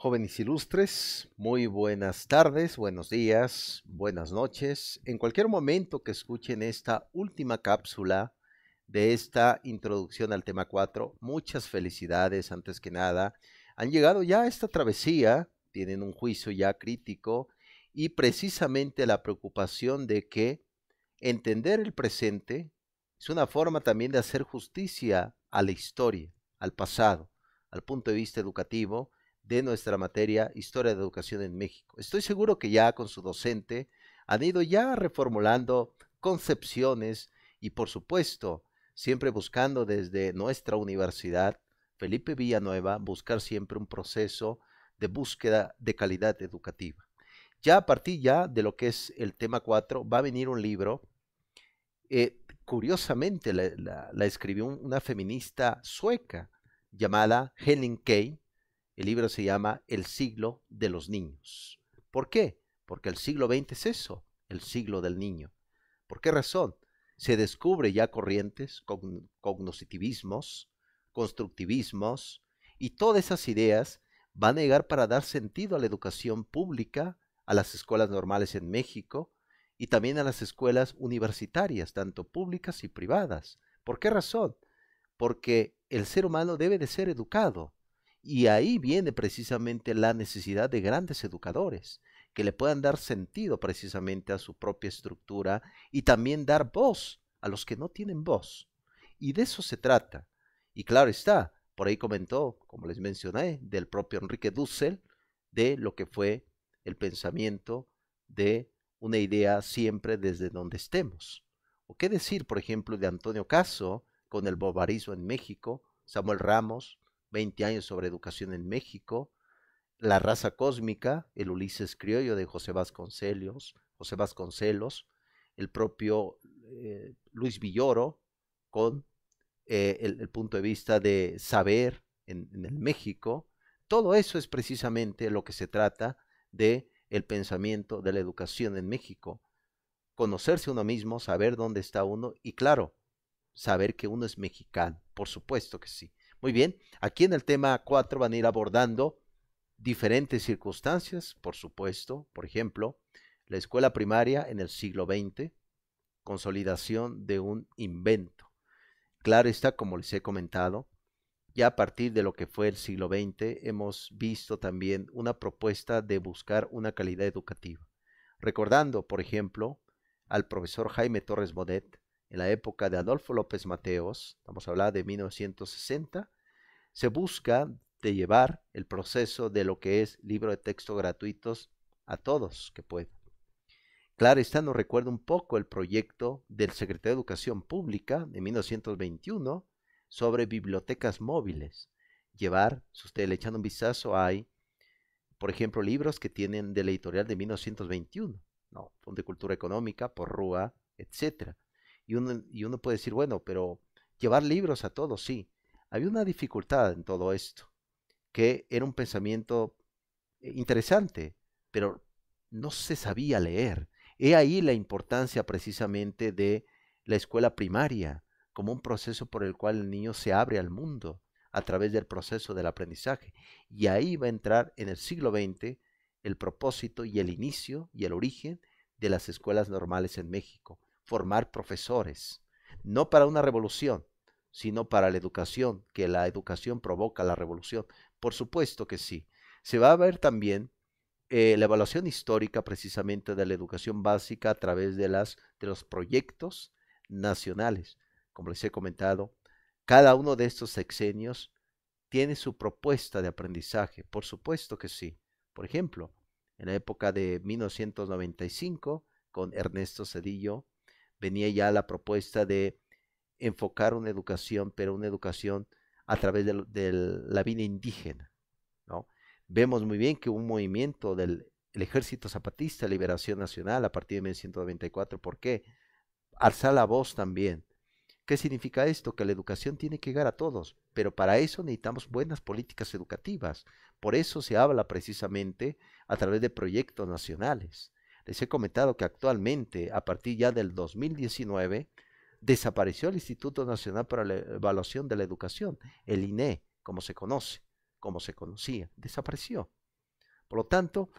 Jóvenes ilustres, muy buenas tardes, buenos días, buenas noches. En cualquier momento que escuchen esta última cápsula de esta introducción al tema 4, muchas felicidades antes que nada. Han llegado ya a esta travesía, tienen un juicio ya crítico y precisamente la preocupación de que entender el presente es una forma también de hacer justicia a la historia, al pasado, al punto de vista educativo de nuestra materia Historia de Educación en México. Estoy seguro que ya con su docente han ido ya reformulando concepciones y por supuesto siempre buscando desde nuestra universidad Felipe Villanueva buscar siempre un proceso de búsqueda de calidad educativa. Ya a partir ya de lo que es el tema 4 va a venir un libro. Curiosamente la escribió una feminista sueca llamada Helen Key. El libro se llama El siglo de los niños. ¿Por qué? Porque el siglo XX es eso, el siglo del niño. ¿Por qué razón? Se descubre ya corrientes, cognoscitivismos, constructivismos, y todas esas ideas van a llegar para dar sentido a la educación pública, a las escuelas normales en México y también a las escuelas universitarias, tanto públicas y privadas. ¿Por qué razón? Porque el ser humano debe de ser educado. Y ahí viene precisamente la necesidad de grandes educadores que le puedan dar sentido precisamente a su propia estructura y también dar voz a los que no tienen voz. Y de eso se trata. Y claro está, por ahí comentó, como les mencioné, del propio Enrique Dussel, de lo que fue el pensamiento de una idea siempre desde donde estemos. O qué decir, por ejemplo, de Antonio Caso con el bobarismo en México, Samuel Ramos, 20 años sobre educación en México, La raza cósmica, el Ulises criollo de José Vasconcelos, el propio Luis Villoro, con el punto de vista de saber en el México. Todo eso es precisamente lo que se trata de el pensamiento de la educación en México. Conocerse uno mismo, saber dónde está uno y claro, saber que uno es mexicano, por supuesto que sí. Muy bien, aquí en el tema 4 van a ir abordando diferentes circunstancias, por supuesto, por ejemplo, la escuela primaria en el siglo XX, consolidación de un invento. Claro está, como les he comentado, ya a partir de lo que fue el siglo XX hemos visto también una propuesta de buscar una calidad educativa. Recordando, por ejemplo, al profesor Jaime Torres Bodet, en la época de Adolfo López Mateos, estamos hablando de 1960, se busca de llevar el proceso de lo que es libro de texto gratuitos a todos que puedan. Claro, esta nos recuerda un poco el proyecto del secretario de Educación Pública de 1921 sobre bibliotecas móviles. Llevar, si ustedes le echan un vistazo, hay, por ejemplo, libros que tienen de la editorial de 1921, ¿no? Fondo de Cultura Económica, por Rúa, etcétera. Y uno puede decir, bueno, pero llevar libros a todos, sí. Había una dificultad en todo esto, que era un pensamiento interesante, pero no se sabía leer. He ahí la importancia precisamente de la escuela primaria como un proceso por el cual el niño se abre al mundo a través del proceso del aprendizaje. Y ahí va a entrar en el siglo XX el propósito y el inicio y el origen de las escuelas normales en México. Formar profesores, no para una revolución, sino para la educación, que la educación provoca la revolución. Por supuesto que sí. Se va a ver también la evaluación histórica precisamente de la educación básica a través de los proyectos nacionales. Como les he comentado, cada uno de estos sexenios tiene su propuesta de aprendizaje, por supuesto que sí. Por ejemplo, en la época de 1995, con Ernesto Zedillo, venía ya la propuesta de enfocar una educación, pero una educación a través de la vida indígena, ¿no? Vemos muy bien que un movimiento del el Ejército Zapatista de Liberación Nacional a partir de 1994, ¿por qué? Alzar la voz también. ¿Qué significa esto? Que la educación tiene que llegar a todos, pero para eso necesitamos buenas políticas educativas. Por eso se habla precisamente a través de proyectos nacionales. Les he comentado que actualmente, a partir ya del 2019, desapareció el Instituto Nacional para la Evaluación de la Educación, el INE, como se conoce, como se conocía, desapareció. Por lo tanto,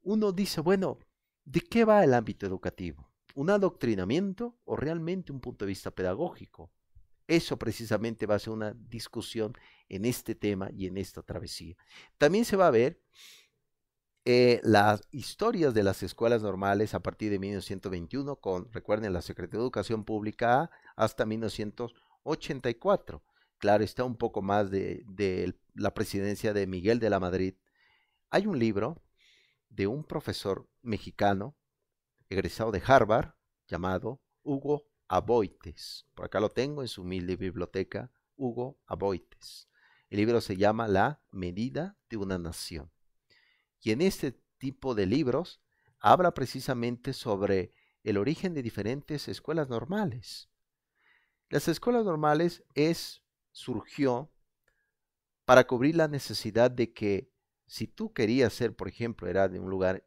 uno dice, bueno, ¿de qué va el ámbito educativo? ¿Un adoctrinamiento o realmente un punto de vista pedagógico? Eso precisamente va a ser una discusión en este tema y en esta travesía. También se va a ver las historias de las escuelas normales a partir de 1921 con, recuerden, la Secretaría de Educación Pública hasta 1984. Claro, está un poco más de la presidencia de Miguel de la Madrid. Hay un libro de un profesor mexicano egresado de Harvard llamado Hugo Aboites. Por acá lo tengo en su humilde biblioteca, Hugo Aboites. El libro se llama La medida de una nación. Y en este tipo de libros habla precisamente sobre el origen de diferentes escuelas normales. Las escuelas normales surgió para cubrir la necesidad de que si tú querías ser, por ejemplo, era de un lugar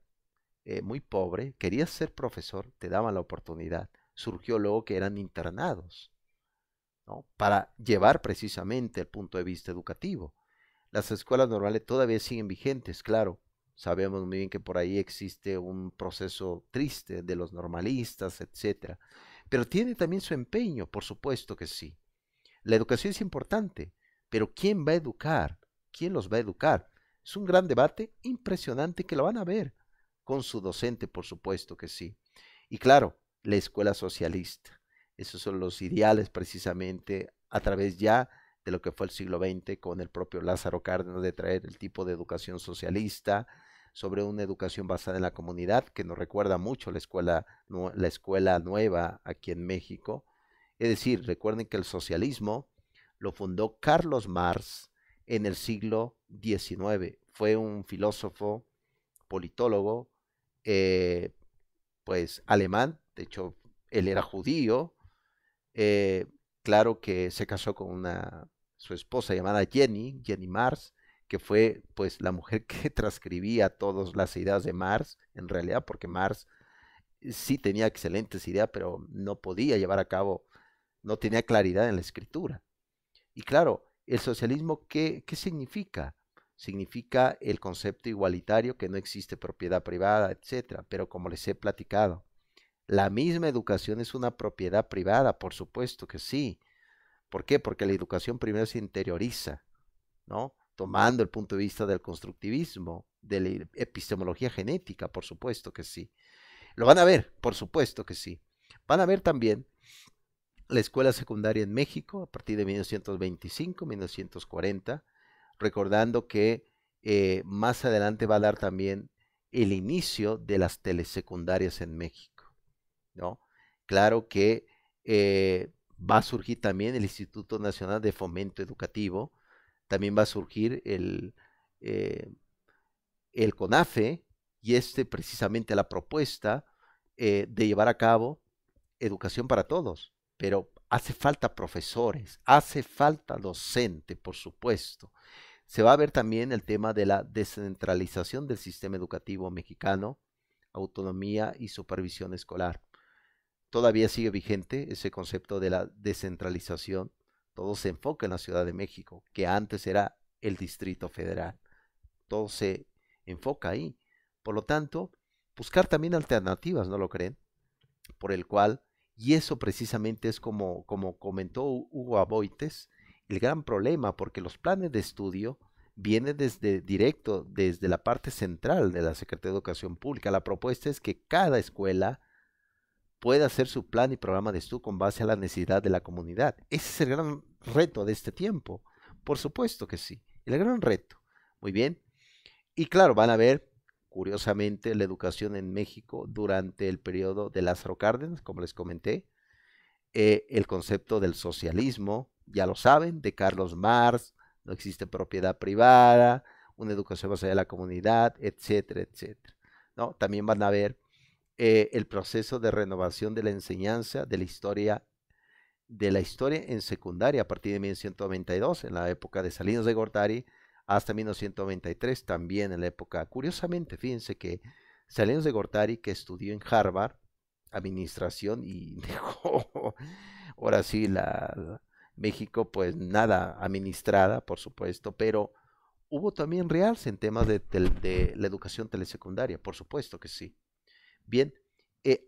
muy pobre, querías ser profesor, te daban la oportunidad. Surgió luego que eran internados, ¿no? Para llevar precisamente el punto de vista educativo. Las escuelas normales todavía siguen vigentes, claro. Sabemos muy bien que por ahí existe un proceso triste de los normalistas, etcétera. Pero tiene también su empeño, por supuesto que sí. La educación es importante, pero ¿quién va a educar? ¿Quién los va a educar? Es un gran debate impresionante que lo van a ver con su docente, por supuesto que sí. Y claro, la escuela socialista. Esos son los ideales precisamente a través ya de lo que fue el siglo XX con el propio Lázaro Cárdenas de traer el tipo de educación socialista sobre una educación basada en la comunidad que nos recuerda mucho la escuela nueva aquí en México. Es decir, recuerden que el socialismo lo fundó Carlos Marx en el siglo XIX. Fue un filósofo, politólogo, eh, pues alemán, de hecho él era judío, eh, claro que se casó con su esposa llamada Jenny Marx, que fue pues la mujer que transcribía todas las ideas de Marx, en realidad, porque Marx sí tenía excelentes ideas, pero no podía llevar a cabo, no tenía claridad en la escritura. Y claro, el socialismo, ¿qué significa? Significa el concepto igualitario, que no existe propiedad privada, etcétera. Pero como les he platicado, la misma educación es una propiedad privada, por supuesto que sí. ¿Por qué? Porque la educación primero se interioriza, ¿no? Tomando el punto de vista del constructivismo, de la epistemología genética, por supuesto que sí. Lo van a ver, por supuesto que sí. Van a ver también la escuela secundaria en México a partir de 1925, 1940, recordando que más adelante va a dar también el inicio de las telesecundarias en México, ¿no? Claro que va a surgir también el Instituto Nacional de Fomento Educativo, también va a surgir eh, el CONAFE, y precisamente la propuesta de llevar a cabo educación para todos, pero hace falta profesores, hace falta docente, por supuesto. Se va a ver también el tema de la descentralización del sistema educativo mexicano, autonomía y supervisión escolar. Todavía sigue vigente ese concepto de la descentralización. Todo se enfoca en la Ciudad de México, que antes era el Distrito Federal. Todo se enfoca ahí. Por lo tanto, buscar también alternativas, ¿no lo creen? Por el cual, y eso precisamente es como comentó Hugo Aboites, el gran problema, porque los planes de estudio vienen directo desde la parte central de la Secretaría de Educación Pública. La propuesta es que cada escuela pueda hacer su plan y programa de estudio con base a la necesidad de la comunidad. Ese es el gran reto de este tiempo. Por supuesto que sí, el gran reto. Muy bien. Y claro, van a ver, curiosamente, la educación en México durante el periodo de Lázaro Cárdenas, como les comenté, el concepto del socialismo, ya lo saben, de Carlos Marx, no existe propiedad privada, una educación basada en la comunidad, etcétera, etcétera. ¿No? También van a ver el proceso de renovación de la enseñanza de la historia en secundaria a partir de 1992, en la época de Salinas de Gortari, hasta 1993, también en la época, curiosamente, fíjense que Salinas de Gortari, que estudió en Harvard, administración, y dejó, ahora sí, México, pues nada administrada, por supuesto, pero hubo también realce en temas de la educación telesecundaria, por supuesto que sí. Bien,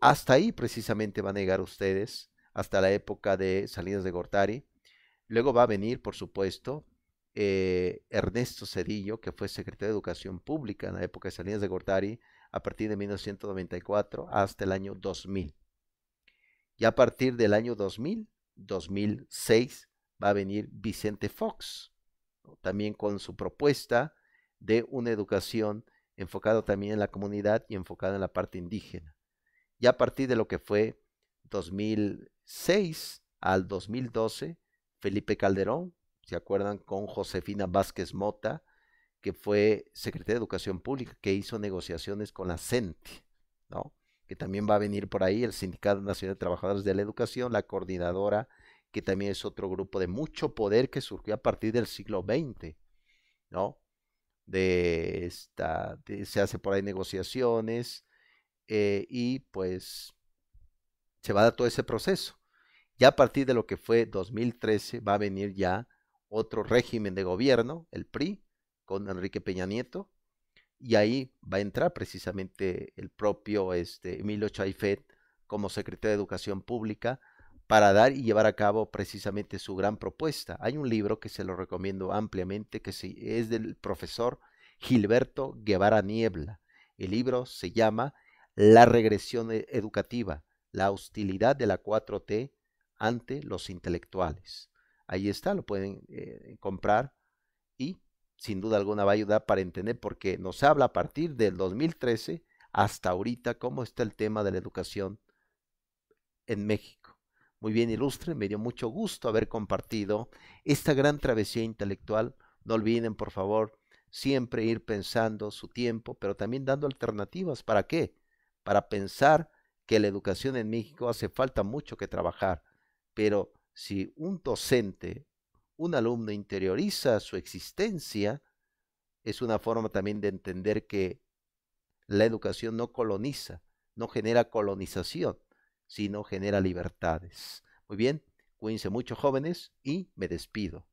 hasta ahí precisamente van a llegar ustedes, hasta la época de Salinas de Gortari. Luego va a venir, por supuesto, Ernesto Zedillo, que fue secretario de Educación Pública en la época de Salinas de Gortari, a partir de 1994 hasta el año 2000. Y a partir del año 2000, 2006, va a venir Vicente Fox, ¿no? También con su propuesta de una educación enfocada también en la comunidad y enfocada en la parte indígena. Y a partir de lo que fue 2006 al 2012, Felipe Calderón, ¿se acuerdan? Con Josefina Vázquez Mota, que fue secretaria de Educación Pública, que hizo negociaciones con la CENTE, ¿no? Que también va a venir por ahí el Sindicato Nacional de Trabajadores de la Educación, la coordinadora, que también es otro grupo de mucho poder que surgió a partir del siglo XX, ¿no? Se hace por ahí negociaciones y pues se va a dar todo ese proceso. Ya a partir de lo que fue 2013 va a venir ya otro régimen de gobierno, el PRI, con Enrique Peña Nieto, y ahí va a entrar precisamente el propio Emilio Chaifet como secretario de Educación Pública para dar y llevar a cabo precisamente su gran propuesta. Hay un libro que se lo recomiendo ampliamente, que es del profesor Gilberto Guevara Niebla. El libro se llama La regresión educativa, la hostilidad de la 4T ante los intelectuales. Ahí está, lo pueden comprar y sin duda alguna va a ayudar para entender, porque nos habla a partir del 2013 hasta ahorita cómo está el tema de la educación en México. Muy bien, ilustre, me dio mucho gusto haber compartido esta gran travesía intelectual. No olviden, por favor, siempre ir pensando su tiempo, pero también dando alternativas. ¿Para qué? Para pensar que la educación en México hace falta mucho que trabajar, pero si un docente, un alumno interioriza su existencia, es una forma también de entender que la educación no coloniza, no genera colonización, sino genera libertades. Muy bien, cuídense mucho, jóvenes, y me despido.